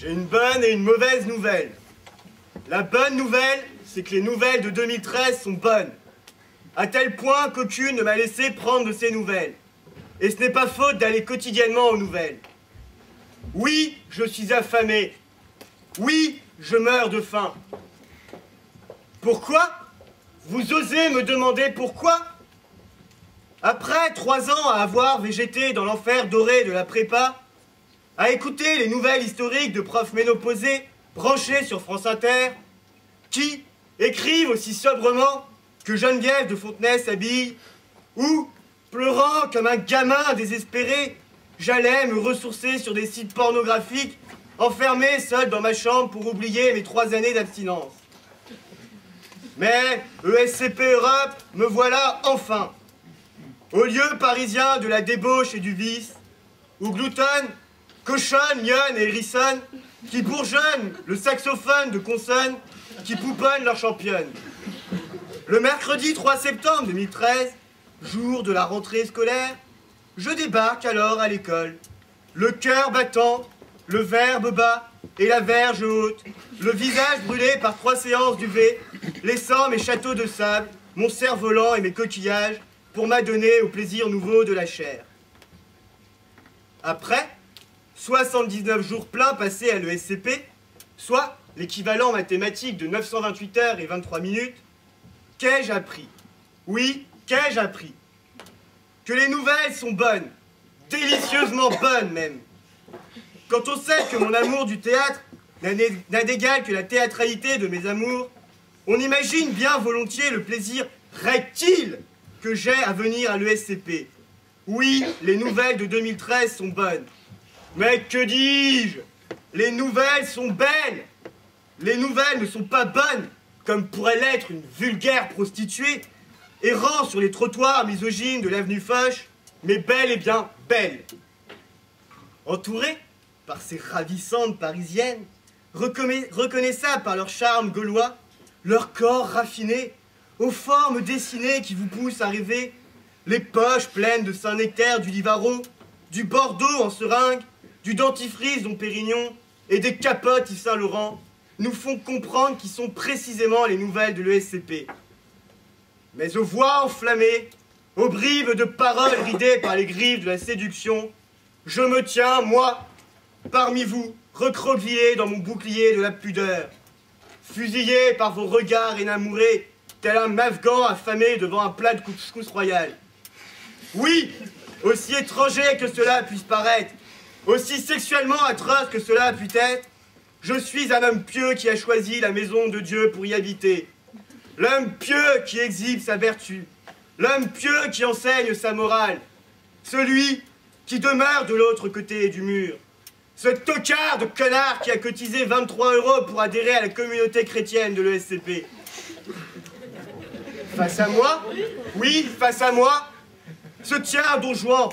J'ai une bonne et une mauvaise nouvelle. La bonne nouvelle, c'est que les nouvelles de 2013 sont bonnes. À tel point qu'aucune ne m'a laissé prendre de ces nouvelles. Et ce n'est pas faute d'aller quotidiennement aux nouvelles. Oui, je suis affamé. Oui, je meurs de faim. Pourquoi? Vous osez me demander pourquoi? Après 3 ans à avoir végété dans l'enfer doré de la prépa, à écouter les nouvelles historiques de profs ménopausés branchés sur France Inter, qui écrivent aussi sobrement que Geneviève de Fontenay s'habille, ou, pleurant comme un gamin désespéré, j'allais me ressourcer sur des sites pornographiques, enfermé seul dans ma chambre pour oublier mes 3 années d'abstinence. Mais ESCP Europe, me voilà enfin, au lieu parisien de la débauche et du vice, où gloutonne, cochonne, lionne et hérissonne, qui bourgeonnent le saxophone de consonne, qui pouponnent leur championne. Le mercredi 3 septembre 2013, jour de la rentrée scolaire, je débarque alors à l'école, le cœur battant, le verbe bas et la verge haute, le visage brûlé par 3 séances d'UV, laissant mes châteaux de sable, mon cerf-volant et mes coquillages pour m'adonner au plaisir nouveau de la chair. Après, 79 jours pleins passés à l'ESCP, soit l'équivalent mathématique de 928 heures et 23 minutes, qu'ai-je appris? Oui, qu'ai-je appris? Que les nouvelles sont bonnes, délicieusement bonnes même. Quand on sait que mon amour du théâtre n'a d'égal que la théâtralité de mes amours, on imagine bien volontiers le plaisir rectile que j'ai à venir à l'ESCP. Oui, les nouvelles de 2013 sont bonnes. Mais que dis-je? Les nouvelles sont belles. Les nouvelles ne sont pas bonnes, comme pourrait l'être une vulgaire prostituée, errant sur les trottoirs misogynes de l'avenue Foch, mais bel et bien belle. Entourée par ces ravissantes parisiennes, reconnaissables par leur charme gaulois, leur corps raffiné, aux formes dessinées qui vous poussent à rêver, les poches pleines de Saint-Nectaire du Livaro, du Bordeaux en seringue, du dentifrice Dom Pérignon et des capotes Yves Saint-Laurent, nous font comprendre qui sont précisément les nouvelles de l'ESCP. Mais aux voix enflammées, aux bribes de paroles ridées par les griffes de la séduction, je me tiens, moi, parmi vous, recroquevillé dans mon bouclier de la pudeur, fusillé par vos regards énamourés, tel un Afghan affamé devant un plat de couscous royal. Oui, aussi étranger que cela puisse paraître, aussi sexuellement atroce que cela puisse être, je suis un homme pieux qui a choisi la maison de Dieu pour y habiter. L'homme pieux qui exhibe sa vertu, l'homme pieux qui enseigne sa morale, celui qui demeure de l'autre côté du mur, ce tocard de connard qui a cotisé 23 € pour adhérer à la communauté chrétienne de l'ESCP. Face à moi, oui, face à moi, se tient un don Juan,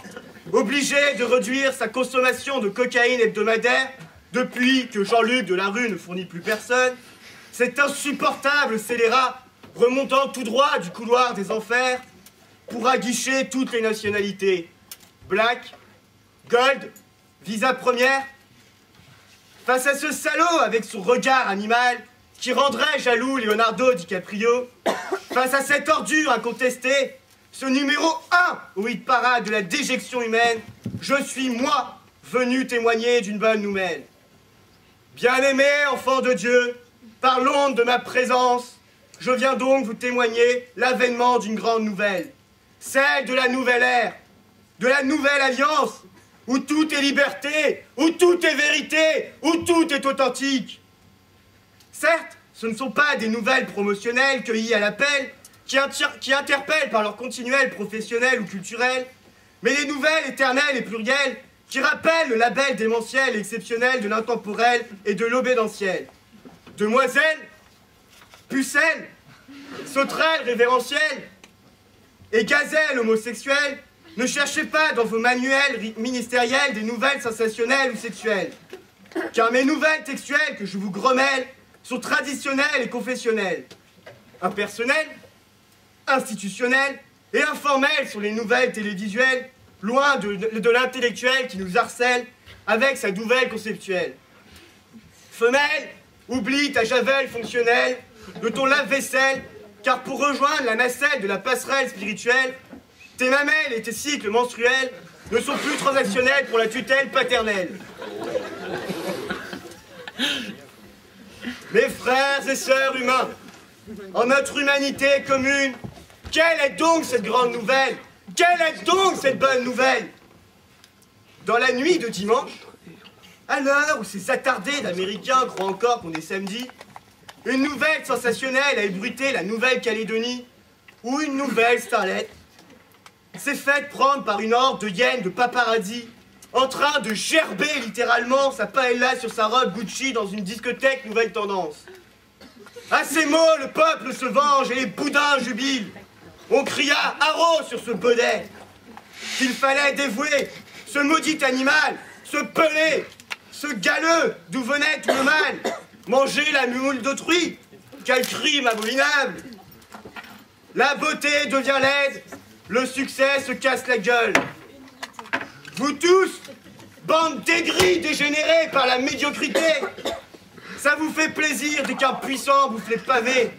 obligé de réduire sa consommation de cocaïne hebdomadaire depuis que Jean-Luc Delarue ne fournit plus personne, cet insupportable scélérat remontant tout droit du couloir des enfers pour aguicher toutes les nationalités. Black, Gold, Visa première. Face à ce salaud avec son regard animal qui rendrait jaloux Leonardo DiCaprio, face à cette ordure incontestée, ce numéro 1 au hit parade de la déjection humaine, je suis moi venu témoigner d'une bonne nouvelle. Bien-aimé enfant de Dieu, par l'onde de ma présence, je viens donc vous témoigner l'avènement d'une grande nouvelle, celle de la nouvelle ère, de la nouvelle alliance, où tout est liberté, où tout est vérité, où tout est authentique. Certes, ce ne sont pas des nouvelles promotionnelles cueillies à l'appel, qui interpellent par leur continuel professionnel ou culturel, mais des nouvelles éternelles et plurielles qui rappellent le label démentiel et exceptionnel de l'intemporel et de l'obédentiel. Demoiselles, pucelles, sauterelles révérentielles et gazelles homosexuelles, ne cherchez pas dans vos manuels ministériels des nouvelles sensationnelles ou sexuelles, car mes nouvelles textuelles que je vous grommelle sont traditionnelles et confessionnelles. Impersonnelles, institutionnelles et informelles sont les nouvelles télévisuelles, loin de l'intellectuel qui nous harcèle avec sa nouvelle conceptuelle. Femelle, oublie ta javel fonctionnelle de ton lave-vaisselle, car pour rejoindre la nacelle de la passerelle spirituelle, tes mamelles et tes cycles menstruels ne sont plus transactionnels pour la tutelle paternelle. Mes frères et sœurs humains, en notre humanité commune, quelle est donc cette grande nouvelle? Quelle est donc cette bonne nouvelle? Dans la nuit de dimanche, à l'heure où ces attardés d'Américains croient encore qu'on est samedi, une nouvelle sensationnelle a ébruité la Nouvelle-Calédonie, où une nouvelle starlette s'est faite prendre par une horde de hyènes de paparazzi, en train de gerber littéralement sa paella sur sa robe Gucci dans une discothèque nouvelle tendance. À ces mots, le peuple se venge et les boudins jubilent. On cria « haro » sur ce baudet, qu'il fallait dévouer ce maudit animal, ce pelé, ce galeux d'où venait tout le mal. Manger la moule d'autrui, quel crime abominable! La beauté devient laide, le succès se casse la gueule. Vous tous, bande d'aigris dégénérés par la médiocrité, ça vous fait plaisir dès qu'un puissant bouffe les pavés.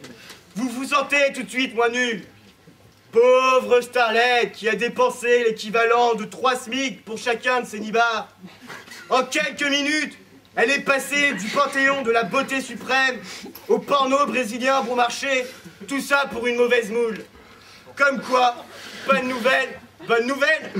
Vous vous sentez tout de suite moins nul. Pauvre starlet qui a dépensé l'équivalent de 3 SMIC pour chacun de ses nibards. En quelques minutes, elle est passée du panthéon de la beauté suprême au porno brésilien bon marché, tout ça pour une mauvaise moule. Comme quoi, bonne nouvelle, bonne nouvelle.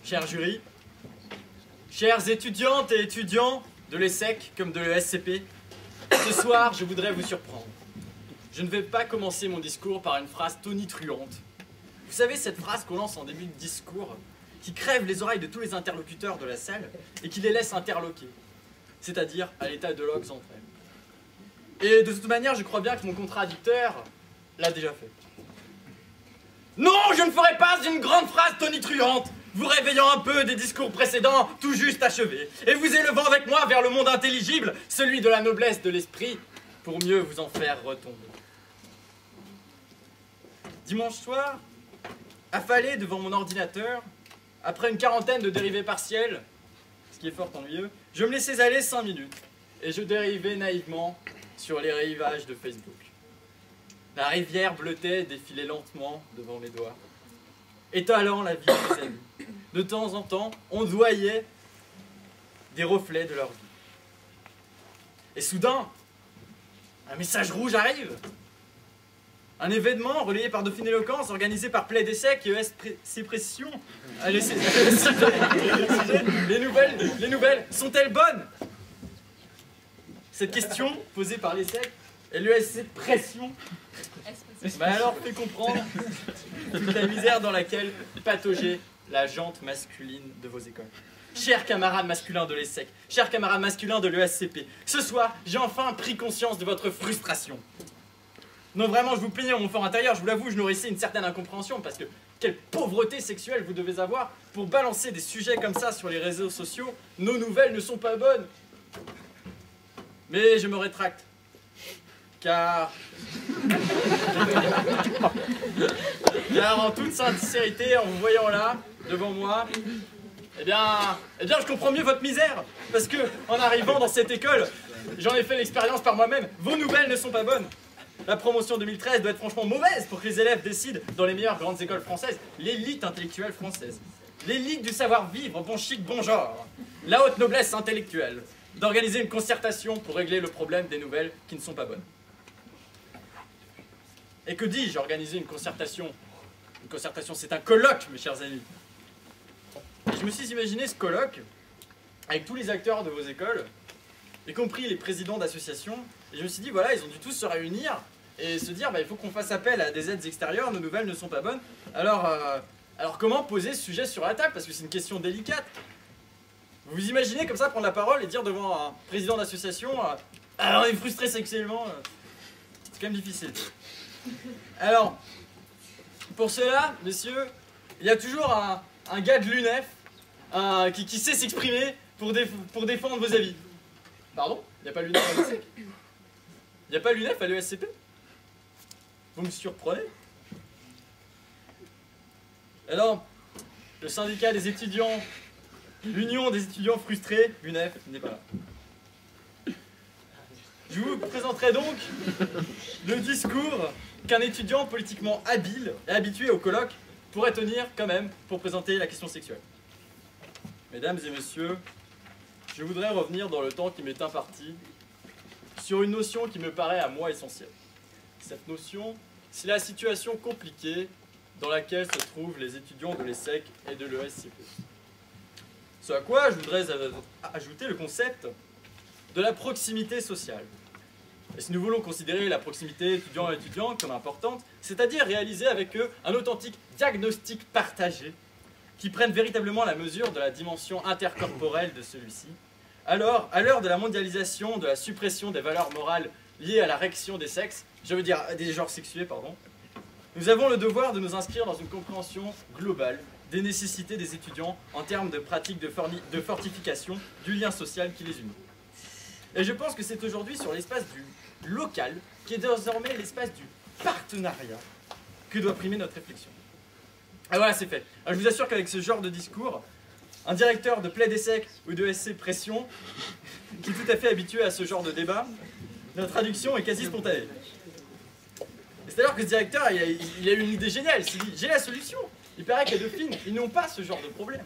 Cher jury, chères étudiantes et étudiants de l'ESSEC comme de l'ESCP, ce soir je voudrais vous surprendre. Je ne vais pas commencer mon discours par une phrase tonitruante. Vous savez cette phrase qu'on lance en début de discours, qui crève les oreilles de tous les interlocuteurs de la salle et qui les laisse interloquer, c'est-à-dire à l'état de logs entre elles. Et de toute manière, je crois bien que mon contradicteur l'a déjà fait. Non, je ne ferai pas une grande phrase tonitruante, vous réveillant un peu des discours précédents tout juste achevés, et vous élevant avec moi vers le monde intelligible, celui de la noblesse de l'esprit, pour mieux vous en faire retomber. Dimanche soir, affalé devant mon ordinateur, après une quarantaine de dérivés partiels, ce qui est fort ennuyeux, je me laissais aller 5 minutes, et je dérivais naïvement sur les rivages de Facebook. La rivière bleutée défilait lentement devant mes doigts, étalant la vie des amis. De temps en temps, on voyait des reflets de leur vie. Et soudain, un message rouge arrive. Un événement relayé par Dauphine Éloquence, organisé par Plaid Essec et ESC Pression. Allez, les nouvelles sont-elles bonnes? Cette question posée par l'Essec et l'ESC Pression m'a alors fait comprendre toute la misère dans laquelle pataugeait la jante masculine de vos écoles. Chers camarades masculins de l'ESSEC, chers camarades masculins de l'ESCP, ce soir, j'ai enfin pris conscience de votre frustration. Non, vraiment, je vous plaignais en mon fort intérieur, je vous l'avoue, je nourrissais une certaine incompréhension, parce que quelle pauvreté sexuelle vous devez avoir pour balancer des sujets comme ça sur les réseaux sociaux. Nos nouvelles ne sont pas bonnes. Mais je me rétracte. Car en toute sincérité, en vous voyant là, devant moi, eh bien, je comprends mieux votre misère. Parce que, en arrivant dans cette école, j'en ai fait l'expérience par moi-même. Vos nouvelles ne sont pas bonnes. La promotion 2013 doit être franchement mauvaise pour que les élèves décident, dans les meilleures grandes écoles françaises, l'élite intellectuelle française, l'élite du savoir-vivre, bon chic, bon genre, la haute noblesse intellectuelle, d'organiser une concertation pour régler le problème des nouvelles qui ne sont pas bonnes. Et que dis-je, organiser une concertation? Une concertation, c'est un colloque, mes chers amis. Et je me suis imaginé ce colloque avec tous les acteurs de vos écoles, y compris les présidents d'associations, et je me suis dit, voilà, ils ont dû tous se réunir et se dire, bah, il faut qu'on fasse appel à des aides extérieures, nos nouvelles ne sont pas bonnes. Alors comment poser ce sujet sur la table? Parce que c'est une question délicate. Vous vous imaginez comme ça prendre la parole et dire devant un président d'association, alors on est frustré sexuellement, c'est quand même difficile. Alors, pour cela, messieurs, il y a toujours un gars de l'UNEF qui sait s'exprimer pour défendre vos avis. Pardon? n'y a pas l'UNEF à l'ESSEC? Il n'y a pas l'UNEF à l'ESCP? Vous me surprenez? Alors, le syndicat des étudiants, l'union des étudiants frustrés, l'UNEF, n'est pas là. Je vous présenterai donc le discours qu'un étudiant politiquement habile et habitué au colloque pourrait tenir quand même pour présenter la question sexuelle. Mesdames et messieurs, je voudrais revenir dans le temps qui m'est imparti sur une notion qui me paraît à moi essentielle. Cette notion, c'est la situation compliquée dans laquelle se trouvent les étudiants de l'ESSEC et de l'ESCP. Ce à quoi je voudrais ajouter le concept de la proximité sociale. Et si nous voulons considérer la proximité étudiant-étudiant comme importante, c'est-à-dire réaliser avec eux un authentique diagnostic partagé qui prenne véritablement la mesure de la dimension intercorporelle de celui-ci, alors, à l'heure de la mondialisation, de la suppression des valeurs morales liées à la réaction des sexes, je veux dire des genres sexués, pardon, nous avons le devoir de nous inscrire dans une compréhension globale des nécessités des étudiants en termes de pratiques de fortification du lien social qui les unit. Et je pense que c'est aujourd'hui sur l'espace du local, qui est désormais l'espace du partenariat, que doit primer notre réflexion. Ah voilà, c'est fait. Alors, je vous assure qu'avec ce genre de discours, un directeur de Plaid-ESSEC ou de SC Pression, qui est tout à fait habitué à ce genre de débat, la traduction est quasi spontanée. C'est alors que ce directeur, il a eu une idée géniale, il s'est dit, j'ai la solution. Il paraît qu'à Dauphine, ils n'ont pas ce genre de problème.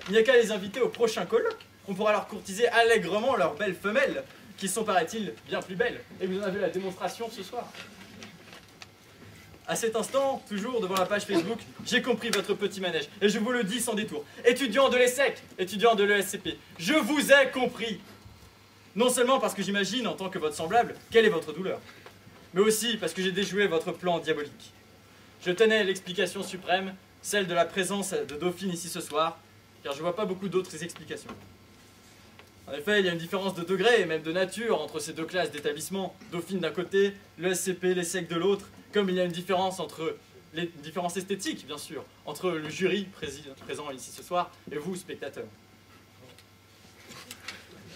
Il n'y a qu'à les inviter au prochain colloque. On pourra leur courtiser allègrement leurs belles femelles, qui sont, paraît-il, bien plus belles. Et vous en avez la démonstration ce soir. À cet instant, toujours devant la page Facebook, j'ai compris votre petit manège. Et je vous le dis sans détour. Étudiants de l'ESSEC, étudiants de l'ESCP, je vous ai compris. Non seulement parce que j'imagine, en tant que votre semblable, quelle est votre douleur, mais aussi parce que j'ai déjoué votre plan diabolique. Je tenais l'explication suprême, celle de la présence de Dauphine ici ce soir, car je ne vois pas beaucoup d'autres explications. En effet, il y a une différence de degré et même de nature entre ces deux classes d'établissements, Dauphine d'un côté, l'ESCP, l'ESSEC de l'autre, comme il y a une différence esthétique, bien sûr, entre le jury présent ici ce soir et vous, spectateurs.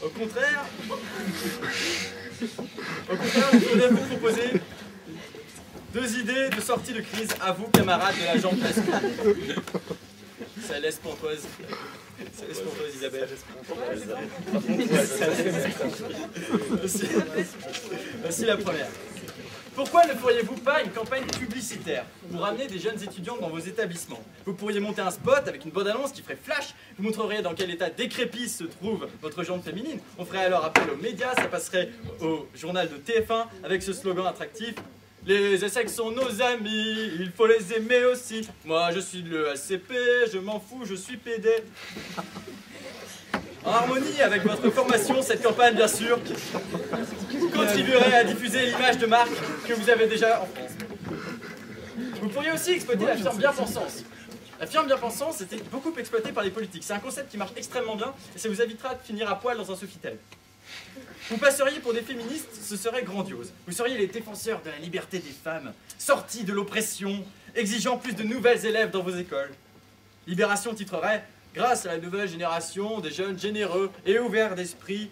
Au contraire, je voudrais vous proposer deux idées de sortie de crise à vous, camarades de la jambe presque. Ça laisse pontoise. Ça laisse pontoise, Isabelle. Voici la première. Pourquoi ne feriez-vous pas une campagne publicitaire pour amener des jeunes étudiants dans vos établissements? Vous pourriez monter un spot avec une bande-annonce qui ferait flash, vous montreriez dans quel état décrépit se trouve votre jambe féminine. On ferait alors appel aux médias, ça passerait au journal de TF1 avec ce slogan attractif. Les ESSEC sont nos amis, il faut les aimer aussi. Moi je suis de l'ESCP, je m'en fous, je suis PD. En harmonie avec votre formation, cette campagne, bien sûr, contribuerait à diffuser l'image de marque que vous avez déjà en France. Vous pourriez aussi exploiter la firme Bien-Pensance. La firme Bien-Pensance était beaucoup exploitée par les politiques. C'est un concept qui marche extrêmement bien et ça vous évitera de finir à poil dans un Sofitel. Vous passeriez pour des féministes, ce serait grandiose. Vous seriez les défenseurs de la liberté des femmes, sortis de l'oppression, exigeant plus de nouvelles élèves dans vos écoles. Libération titrerait « Grâce à la nouvelle génération des jeunes généreux et ouverts d'esprit,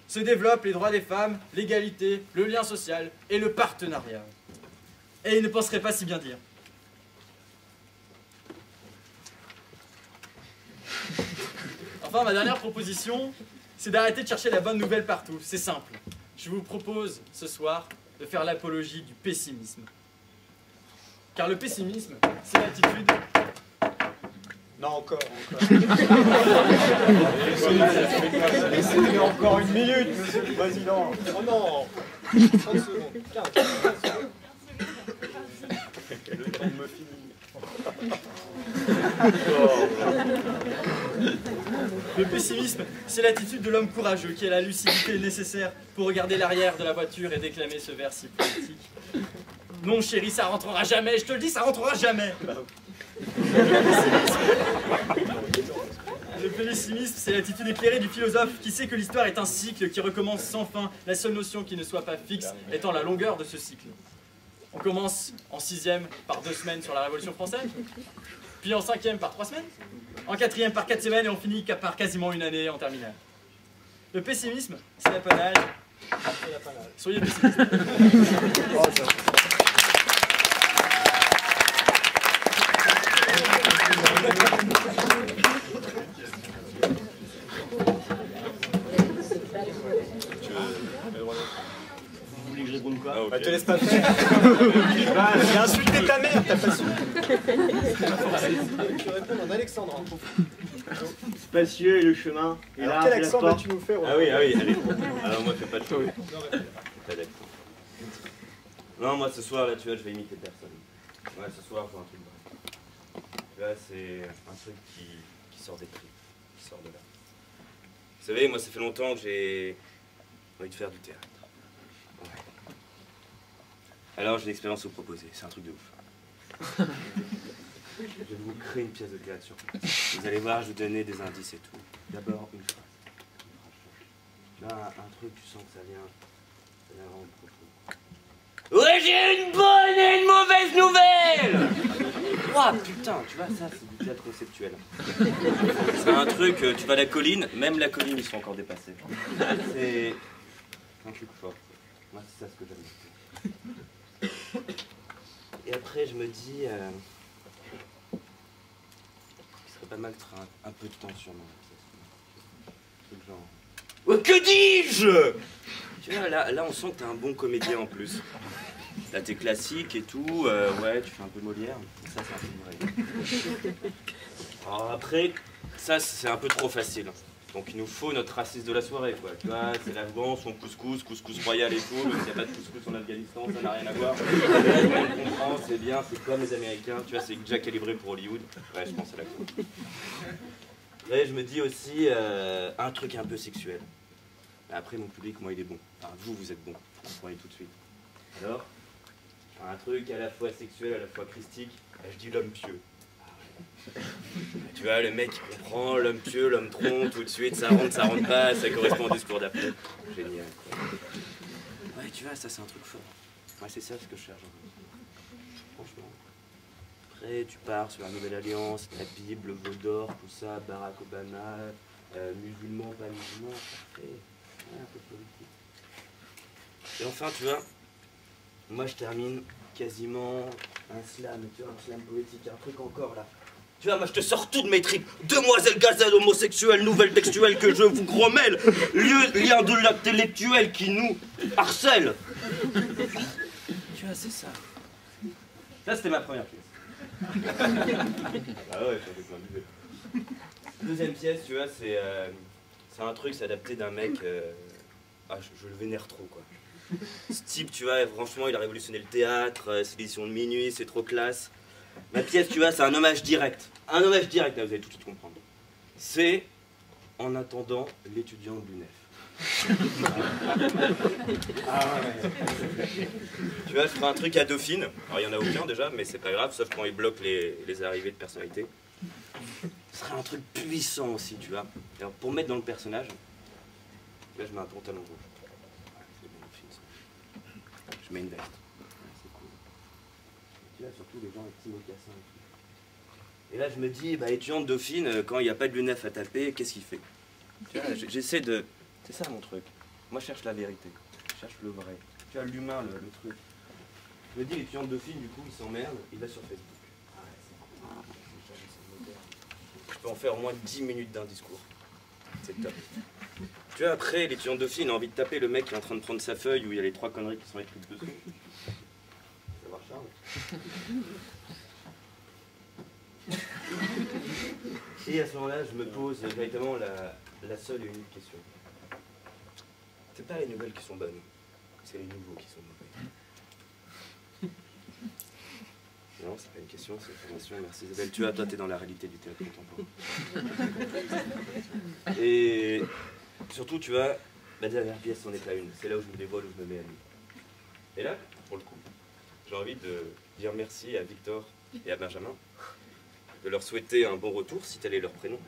se développent les droits des femmes, l'égalité, le lien social et le partenariat. » Et ils ne penseraient pas si bien dire. Enfin, ma dernière proposition, c'est d'arrêter de chercher la bonne nouvelle partout. C'est simple. Je vous propose ce soir de faire l'apologie du pessimisme. Car le pessimisme, c'est l'attitude... Non, encore. Laissez-moi encore une minute, monsieur le président. Oh non, 30 secondes. 15 secondes. Le temps de me finir. Le pessimisme, c'est l'attitude de l'homme courageux qui a la lucidité nécessaire pour regarder l'arrière de la voiture et déclamer ce vers si poétique. Non, chérie, ça rentrera jamais, je te le dis, ça rentrera jamais. Le pessimisme, c'est l'attitude éclairée du philosophe qui sait que l'histoire est un cycle qui recommence sans fin, la seule notion qui ne soit pas fixe étant la longueur de ce cycle. On commence en 6e par 2 semaines sur la Révolution française, puis en 5e par 3 semaines, en 4e par 4 semaines et on finit par quasiment une année en terminale. Le pessimisme, c'est l'apanage. Soyez pessimiste. Vous voulez que je réponde quoi? Ah, ok. Bah, te laisse pas faire. J'ai insulté ta mère, t'as pas su. Tu réponds en alexandrin. Spacieux et le chemin. Et Alors, là, quel la accent porte. vas-tu nous faire? Ah oui, allez. Alors moi, je fais pas de show. Pas d'accent. Non, moi, ce soir, là, tu vois, je vais imiter personne. Ouais, ce soir, je vois un truc vrai. Tu vois, c'est un truc qui sort des tripes, qui sort de là. Vous savez, moi, ça fait longtemps que j'ai envie de faire du théâtre. Ouais. Alors, j'ai une expérience à vous proposer. C'est un truc de ouf. Je vais vous créer une pièce de théâtre sur place. Vous allez voir, je vais vous donner des indices et tout. D'abord, une phrase. Là, un truc, tu sens que ça vient vraiment profond. Ouais, j'ai une bonne et une mauvaise nouvelle. Oh putain, tu vois, ça, c'est du théâtre conceptuel. C'est un truc, tu vas à la colline, même la colline, ils sont encore dépassés. C'est un truc fort. Moi, c'est ça ce que j'aime. Et après, je me dis... il serait pas mal de faire un peu de tension dans la pièce. Truc genre... Oh, que dis-je? Tu vois, là, on sent que t'es un bon comédien en plus. Là, t'es classique et tout, ouais, tu fais un peu Molière. Ça, c'est un peu vrai. Alors après, ça, c'est un peu trop facile. Donc, il nous faut notre raciste de la soirée, quoi. Tu vois, c'est l'Afghan, son couscous royal et tout. S'il n'y a pas de couscous en Afghanistan, ça n'a rien à voir. On comprend, c'est bien, c'est comme les Américains. Tu vois, c'est déjà calibré pour Hollywood. Ouais, je pense à la cour. Là, je me dis aussi un truc un peu sexuel. Après, mon public, moi, il est bon. Enfin, vous êtes bon. Vous comprenez tout de suite. Alors, un truc à la fois sexuel, à la fois christique, je dis l'homme pieux. Tu vois, le mec, il comprend, l'homme pieux, l'homme tronc, tout de suite, ça rentre pas, ça correspond au discours d'après. Génial, quoi. Ouais, tu vois, ça, c'est un truc fort. Ouais, c'est ça ce que je cherche. Franchement. Après, tu pars sur la Nouvelle Alliance, la Bible, le veau d'or, tout ça, Barack Obama, musulman, pas musulman, parfait. Ouais, un peu politique. Et enfin, tu vois, moi je termine quasiment un slam, tu vois, un slam poétique, un truc encore là. Tu vois, moi je te sors tout de mes tripes. Demoiselle gazelle homosexuelle, nouvelle textuelle que je vous grommelle, lien de l'intellectuel qui nous harcèle. Tu vois, c'est ça. Ça, c'était ma première pièce. Ah ouais, j'en ai plein d'idées. Deuxième pièce, tu vois, c'est un truc, c'est adapté d'un mec... je le vénère trop, quoi. Ce type, tu vois, franchement, il a révolutionné le théâtre, c'est l'édition de minuit, c'est trop classe. Ma pièce, tu vois, c'est un hommage direct. Un hommage direct, là, vous allez tout de suite comprendre. C'est En attendant l'étudiant de l'UNEF. Ah ouais. Tu vois, je ferai un truc à Dauphine. Alors, il n'y en a aucun déjà, mais c'est pas grave, sauf quand ils bloquent les arrivées de personnalités. Ce serait un truc puissant aussi, tu vois. Alors, pour me mettre dans le personnage, là, je mets un pantalon rouge. Ouais, c'est bon, film, ça. Je mets une veste. Ouais, c'est cool. Tu vois, surtout les gens avec petits mocassins et tout. Et là, je me dis, bah, étudiant de Dauphine, quand il n'y a pas de l'UNEF à taper, qu'est-ce qu'il fait? Tu vois, j'essaie de... C'est ça mon truc. Moi, je cherche la vérité. Je cherche le vrai. Tu vois, l'humain, le truc. Je me dis, l'étudiant de Dauphine, du coup, il s'emmerde, il va sur Facebook. Ah ouais, c'est cool. C'est moderne. Je peux en faire au moins 10 minutes d'un discours. C'est top. Tu vois, après, l'étudiant de Dauphine a envie de taper le mec qui est en train de prendre sa feuille où il y a les 3 conneries qui sont écrites dessus. Savoir Charles. Et à ce moment-là, je me pose véritablement la seule et unique question. C'est pas les nouvelles qui sont bonnes, c'est les nouveaux qui sont mauvais. Non, c'est pas une question, c'est une formation. Merci Isabelle. Tu vois, toi, t'es dans la réalité du théâtre contemporain. Et surtout, tu vois, la dernière pièce, c'en est pas une. C'est là où je me dévoile, où je me mets à nu. Et là, pour le coup, j'ai envie de dire merci à Victor et à Benjamin, de leur souhaiter un bon retour, si tel est leur prénom,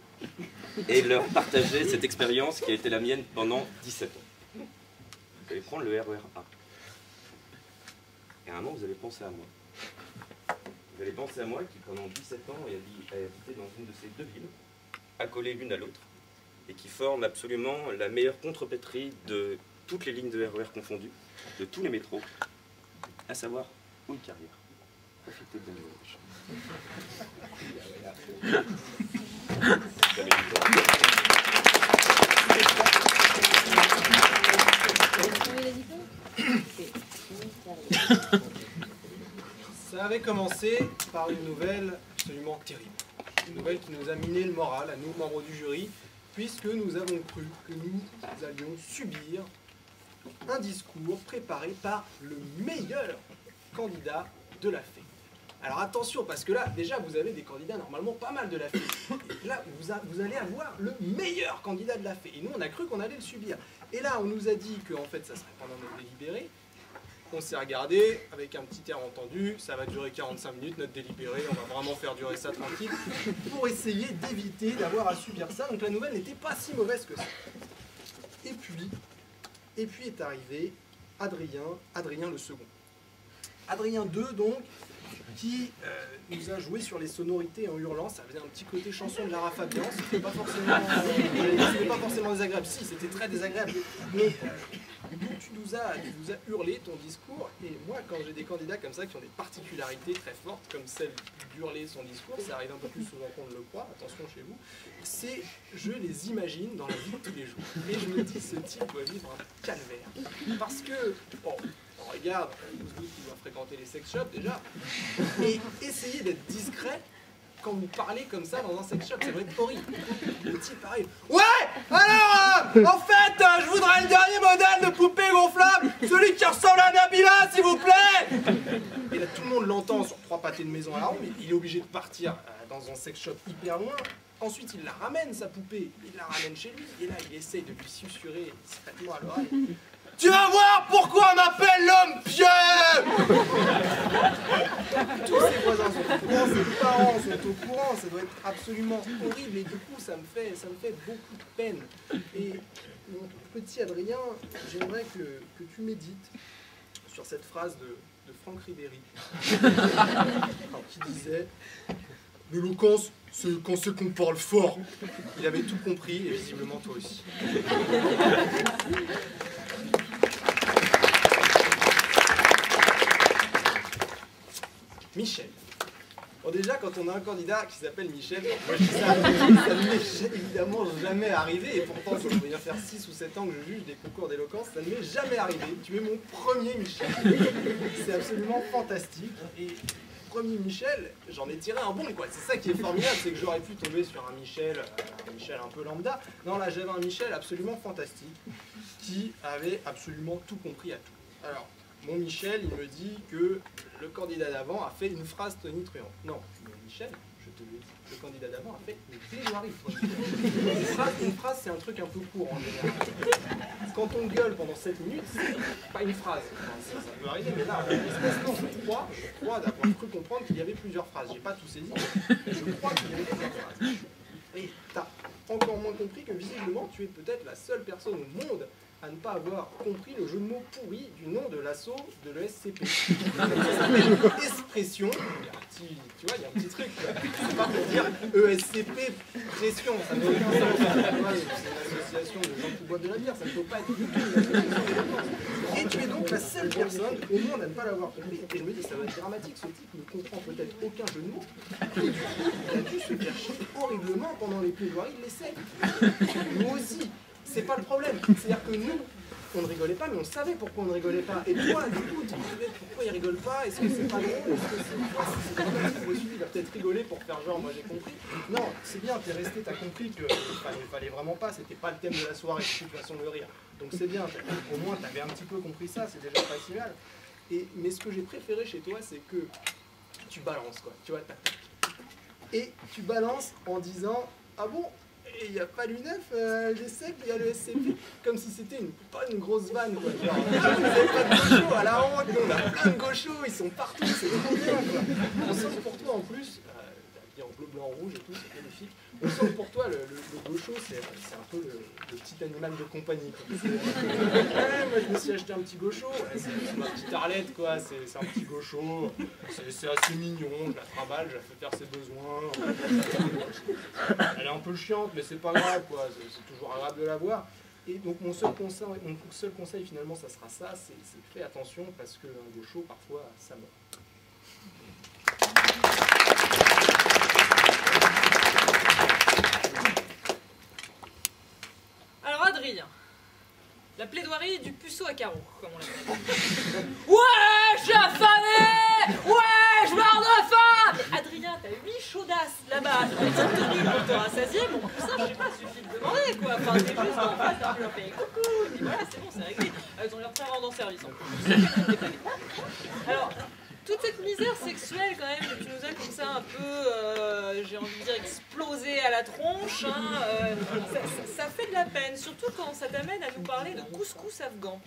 et leur partager cette expérience qui a été la mienne pendant 17 ans. Vous allez prendre le RER A. Et à un moment, vous allez penser à moi. Vous allez penser à moi qui, pendant 17 ans, a habité dans une de ces deux villes, accolées l'une à l'autre, et qui forme absolument la meilleure contrepétrie de toutes les lignes de RER confondues, de tous les métros, à savoir une carrière. Profitez de Ça avait commencé par une nouvelle absolument terrible. Une nouvelle qui nous a miné le moral, à nous, membres du jury, puisque nous avons cru que nous allions subir un discours préparé par le meilleur candidat de la FE. Alors attention, parce que là, déjà, vous avez des candidats normalement pas mal de la FE. Et là, vous allez avoir le meilleur candidat de la FE. Et nous, on a cru qu'on allait le subir. Et là, on nous a dit qu'en fait, ça serait pendant notre délibéré. On s'est regardé avec un petit air entendu, ça va durer 45 minutes notre délibéré, on va vraiment faire durer ça tranquille, pour essayer d'éviter d'avoir à subir ça. Donc la nouvelle n'était pas si mauvaise que ça. Et puis est arrivé Adrien le second. Adrien II donc, qui nous a joué sur les sonorités en hurlant, ça faisait un petit côté chanson de Lara Fabian, c'était pas forcément désagréable, si c'était très désagréable, mais tu nous as hurlé ton discours, et moi quand j'ai des candidats comme ça qui ont des particularités très fortes, comme celle d'hurler son discours, ça arrive un peu plus souvent qu'on ne le croit, attention chez vous, je les imagine dans la vie de tous les jours, et je me dis ce type doit vivre un calvaire, parce que, bon, on regarde, vous qui doit fréquenter les sex shops déjà, et essayez d'être discret quand vous parlez comme ça dans un sex shop, ça doit être horrible. Le type arrive. Ouais. Alors, en fait, je voudrais le dernier modèle de poupée gonflable, celui qui ressemble à Nabila, s'il vous plaît. Et là, tout le monde l'entend sur 3 pâtés de maison à la ronde, mais il est obligé de partir dans un sex shop hyper loin. Ensuite, il la ramène, sa poupée, il la ramène chez lui, et là, il essaye de lui susurrer discrètement à l'oreille. Tu vas voir pourquoi on m'appelle l'homme pieux. Tous ses voisins sont au courant, ses parents sont au courant, ça doit être absolument horrible et du coup ça me fait beaucoup de peine. Et mon petit Adrien, j'aimerais que tu médites sur cette phrase de Franck Ribéry qui disait « L'éloquence, c'est quand c'est qu'on parle fort ». Il avait tout compris et visiblement toi aussi. Michel. Bon déjà, quand on a un candidat qui s'appelle Michel, moi je dis ça ne m'est évidemment jamais arrivé, et pourtant ça devrait faire 6 ou 7 ans que je juge des concours d'éloquence, ça ne m'est jamais arrivé. Tu es mon premier Michel. C'est absolument fantastique. Et premier Michel, j'en ai tiré un bon quoi. C'est ça qui est formidable, c'est que j'aurais pu tomber sur un Michel un peu lambda. Non là j'avais un Michel absolument fantastique, qui avait absolument tout compris à tout. Alors, mon Michel, il me dit que le candidat d'avant a fait une phrase tonitruante. Non, Michel, je te le dis, le candidat d'avant a fait une plaidoirie. Une phrase, c'est un truc un peu court en général. Quand on gueule pendant 7 minutes, c'est pas une phrase. Ça peut arriver, mais là, je crois d'avoir cru comprendre qu'il y avait plusieurs phrases. J'ai pas tout saisi, mais je crois qu'il y avait plusieurs phrases. Et t'as encore moins compris que visiblement, tu es peut-être la seule personne au monde à ne pas avoir compris le jeu de mots pourri du nom de l'assaut de l'ESCP. Expression, il y a un petit truc, c'est pas pour dire ESCP pression, ça n'a aucun sens. C'est une association de gens qui boivent de la bière, ça ne peut pas être du tout une association. Et tu es donc la seule personne au monde à ne pas l'avoir compris. Et je me dis, ça va être dramatique, ce type ne comprend peut-être aucun jeu de mots. Et du coup, il a dû se faire chier horriblement pendant les plaidoiries, il l'essaie. Nous aussi. C'est pas le problème, c'est-à-dire que nous, on ne rigolait pas, mais on savait pourquoi on ne rigolait pas. Et toi, du coup, tu te disais pourquoi il rigole pas, est-ce que c'est pas drôle, est-ce que c'est... Il va peut-être rigoler pour faire genre, moi j'ai compris. Non, c'est bien, t'es resté, t'as compris qu'il fallait vraiment pas, c'était pas le thème de la soirée, de toute façon le rire. Donc c'est bien, au moins t'avais un petit peu compris ça, c'est déjà pas si mal. Mais ce que j'ai préféré chez toi, c'est que tu balances, quoi, tu vois, et tu balances en disant, ah bon, et il n'y a pas l'UNEF, l'ESSEC, il y a le SCP, comme si c'était pas une grosse vanne, quoi. Genre, vous n'avez pas de gauchos à la honte, on a plein de gauchos, ils sont partout, c'est trop bien, quoi. On sent que pour toi, en plus, t'as dit en bleu, blanc, rouge et tout, c'est magnifique. On sent que pour toi, le gaucho, c'est un peu le petit animal de compagnie. Ouais, moi je me suis acheté un petit gaucho, ouais, c'est ma petite Arlette quoi, c'est un petit gaucho, c'est assez mignon, je la travaille, je la fais faire ses besoins. Elle est un peu chiante mais c'est pas grave quoi, c'est toujours agréable de la voir. Et donc mon seul conseil finalement ça sera ça, c'est fais attention parce qu'un gaucho parfois ça mord. Alors Adrien, la plaidoirie du puceau à carreaux, comme on l'appelle. Ouais, je suis affamé! Ouais, je meurs de faim! Mais Adrien, t'as 8 chaudasses là-bas, tu as tenu pour te rassasier, mon poussin, je sais pas, suffit de demander quoi. Enfin, t'es juste en face, tu leur fais coucou, et voilà, c'est bon, c'est réglé. Ils ont l'air très rendant service en plus. Alors, toute cette misère sexuelle quand même que tu nous as comme ça un peu, j'ai envie de dire, explosé à la tronche, hein, ça fait de la peine, surtout quand ça t'amène à nous parler de couscous afghan.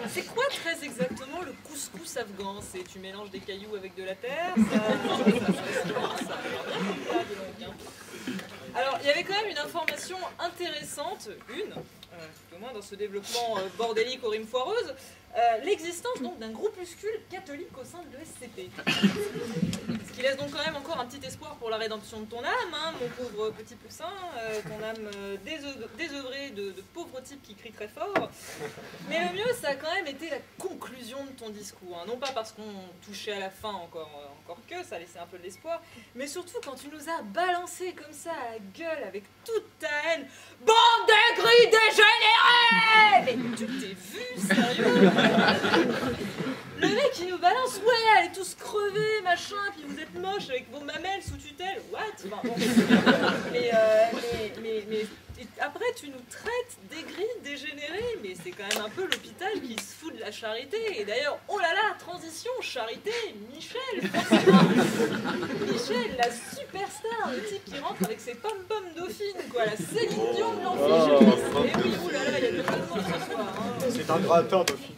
C'est quoi très exactement le couscous afghan? C'est tu mélanges des cailloux avec de la terre, ça. Alors, il y avait quand même une information intéressante, tout au moins dans ce développement bordélique aux rimes foireuses, l'existence donc d'un groupuscule catholique au sein de l'ESCP. Ce qui laisse donc quand même encore un petit espoir pour la rédemption de ton âme, hein, mon pauvre petit poussin, ton âme désœuvrée de pauvres types qui crient très fort. Mais le mieux, ça a quand même été la conclusion de ton discours, hein. Non pas parce qu'on touchait à la fin encore que, ça laissait un peu de l'espoir, mais surtout quand tu nous as balancé comme ça à la gueule avec toute ta haine. Bande d'aigris dégénérés! Mais tu t'es vu, sérieux? Le mec qui nous balance, ouais, allez tous crever, machin, puis vous êtes moches avec vos mamelles sous tutelle, what? Enfin, bon. Mais après tu nous traites d'aigris dégénérés, mais c'est quand même un peu l'hôpital qui se fout de la charité. Et d'ailleurs, oh là là, transition, charité, Michel, Michel, la superstar, le type qui rentre avec ses pom-pom dauphines, quoi, la Céline Dion de l'amphithéâtre. Et oui, oh là là, il y a de l'humour ce soir. Hein. C'est un gratin, dauphine.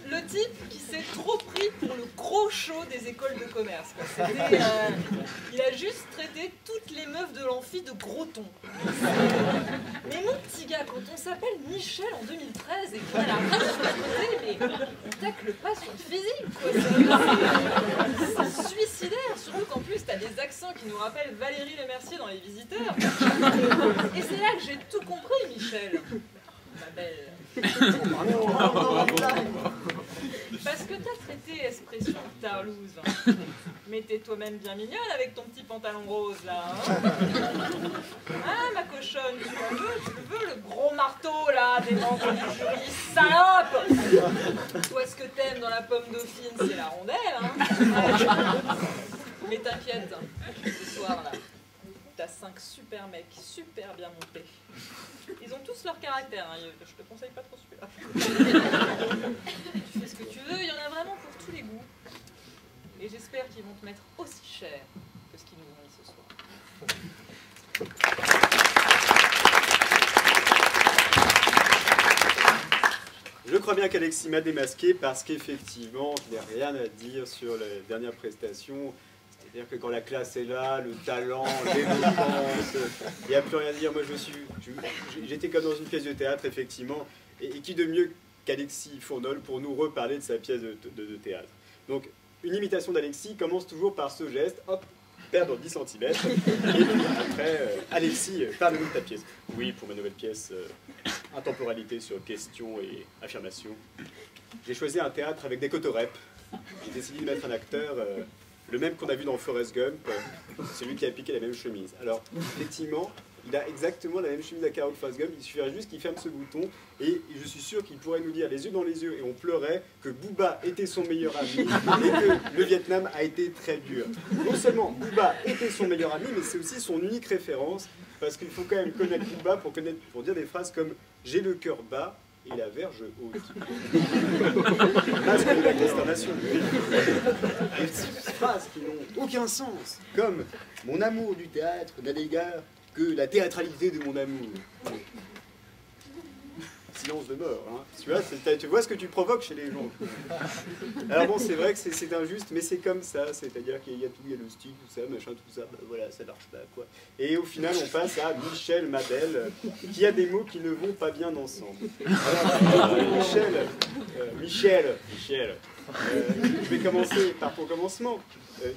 Le type qui s'est trop pris pour le gros show des écoles de commerce. Il a juste traité toutes les meufs de l'amphi de gros tons. Mais mon petit gars, quand on s'appelle Michel en 2013 et qu'on a la race sur le côté, mais on tacle pas sur le physique, quoi. C'est suicidaire, surtout qu'en plus t'as des accents qui nous rappellent Valérie Lemercier dans Les Visiteurs. Et c'est là que j'ai tout compris, Michel. Ma belle. Parce que t'as traité expression de tarlouse. Mais t'es toi-même bien mignonne avec ton petit pantalon rose là. Hein, ah ma cochonne, tu le veux le gros marteau là des membres du jury, salope. Toi ce que t'aimes dans la pomme dauphine c'est la rondelle. Hein. Mais t'inquiète, ce soir là, t'as 5 super mecs, super bien montés. Ils ont tous leur caractère, hein. Je te conseille pas trop celui-là. Tu fais ce que tu veux, il y en a vraiment pour tous les goûts. Et j'espère qu'ils vont te mettre aussi cher que ce qu'ils nous ont mis ce soir. Je crois bien qu'Alexis m'a démasqué parce qu'effectivement, je n'ai rien à dire sur la dernière prestation. C'est-à-dire que quand la classe est là, le talent, l'éloquence, il n'y a plus rien à dire. Moi, j'étais comme dans une pièce de théâtre, effectivement. Et qui de mieux qu'Alexis Fournol pour nous reparler de sa pièce de théâtre. Donc, une imitation d'Alexis commence toujours par ce geste, hop, perdre 10 cm. Et puis après, Alexis, parle-nous de ta pièce. Oui, pour ma nouvelle pièce, intemporalité sur question et affirmation. J'ai choisi un théâtre avec des cotorep. J'ai décidé de mettre un acteur... le même qu'on a vu dans Forrest Gump, celui qui a piqué la même chemise. Alors, effectivement, il a exactement la même chemise à carreaux que Forrest Gump, il suffirait juste qu'il ferme ce bouton, et je suis sûr qu'il pourrait nous dire les yeux dans les yeux, et on pleurait, que Booba était son meilleur ami, et que le Vietnam a été très dur. Non seulement Booba était son meilleur ami, mais c'est aussi son unique référence, parce qu'il faut quand même connaître Booba pour dire des phrases comme « j'ai le cœur bas », et la verge haute. Masque de la consternation. Des phrases qui n'ont aucun sens, comme « Mon amour du théâtre n'a d'égard que la théâtralité de mon amour ». Silence de mort, hein. Tu vois ce que tu provoques chez les gens. Alors bon, c'est vrai que c'est injuste, mais c'est comme ça, c'est-à-dire qu'il y a tout, il y a le style, tout ça, machin, tout ça, bah voilà, ça marche pas, quoi. Et au final, on passe à Michel Mabel, qui a des mots qui ne vont pas bien ensemble. Alors, Michel, je vais commencer par ton commencement.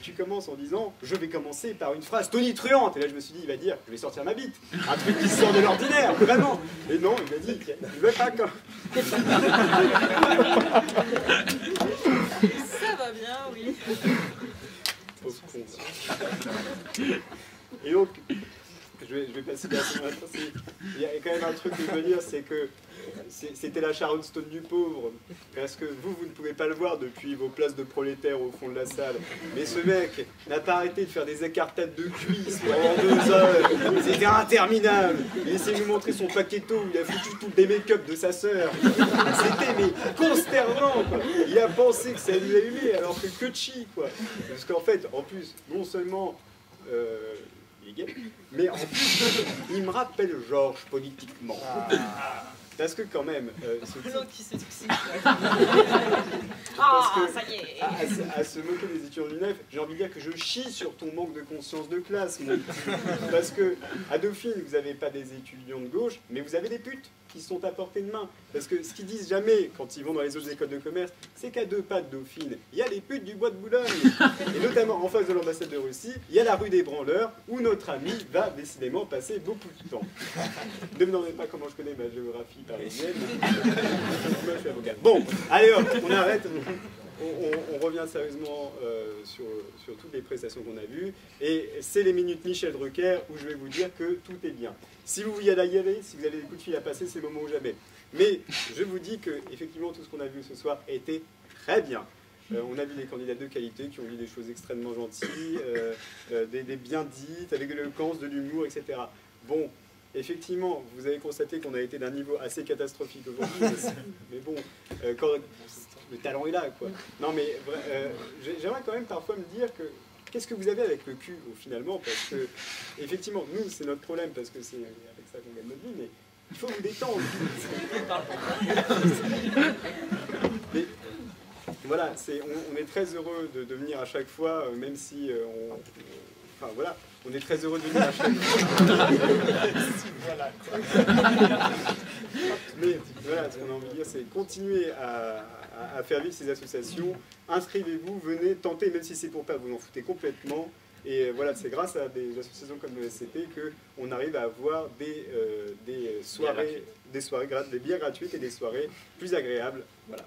Tu commences en disant « Je vais commencer par une phrase tonitruante ». Et là, je me suis dit, il va dire « Je vais sortir ma bite ». Un truc qui sort de l'ordinaire, vraiment. Et non, il m'a dit « Je veux pas quand ». Ça va bien, oui. Pauvre con. Et donc, je vais passer à il y a quand même un truc que je veux dire, c'est que c'était la Sharon Stone du pauvre, parce que vous ne pouvez pas le voir depuis vos places de prolétaires au fond de la salle, mais ce mec n'a pas arrêté de faire des écartades de cuisses pendant 2 heures, c'était interminable. Il essayait de nous montrer son paquetto où il a foutu tout des make-up de sa sœur, c'était mais consternant, quoi. Il a pensé que ça lui allait alors que chi, quoi, parce qu'en fait, en plus, non seulement il est gay, mais en plus, il me rappelle Georges politiquement. Parce que quand même, L'autre qui s'excite. parce que, ça y est. à se moquer des étudiants du NEF, j'ai envie de dire que je chie sur ton manque de conscience de classe, mon petit. Parce que à Dauphine, vous n'avez pas des étudiants de gauche, mais vous avez des putes qui sont à portée de main. Parce que ce qu'ils disent jamais quand ils vont dans les autres écoles de commerce, c'est qu'à 2 pas de Dauphine, il y a les putes du bois de Boulogne. Et notamment en face de l'ambassade de Russie, il y a la rue des Branleurs, où notre ami va décidément passer beaucoup de temps. Ne me demandez pas comment je connais ma géographie parisienne. Moi, je suis avocat. Bon, allez hop, on arrête. On revient sérieusement sur toutes les prestations qu'on a vues. Et c'est les minutes Michel Drucker où je vais vous dire que tout est bien. Si vous y aller, si vous avez des coups de fil à passer, c'est le moment ou jamais. Mais je vous dis que effectivement tout ce qu'on a vu ce soir était très bien. On a vu des candidats de qualité qui ont dit des choses extrêmement gentilles, des bien dites, avec de l'éloquence, de l'humour, etc. Bon, effectivement, vous avez constaté qu'on a été d'un niveau assez catastrophique aujourd'hui, mais bon, quand le talent est là, quoi. Non, mais j'aimerais quand même parfois me dire que qu'est-ce que vous avez avec le cul, finalement, parce que, effectivement, nous, c'est notre problème, parce que c'est avec ça qu'on gagne notre vie, mais il faut vous détendre. Mais, voilà, on est très heureux de venir à chaque fois, même si enfin voilà, on est très heureux de venir à chaque fois. Voilà, quoi. Mais voilà, ce qu'on a envie de dire, c'est continuer à faire vivre ces associations. Inscrivez-vous, venez, tentez, même si c'est pour pas vous en foutez complètement. Et voilà, c'est grâce à des associations comme le SCP qu'on arrive à avoir des soirées, des bières gratuites et des soirées plus agréables. Voilà.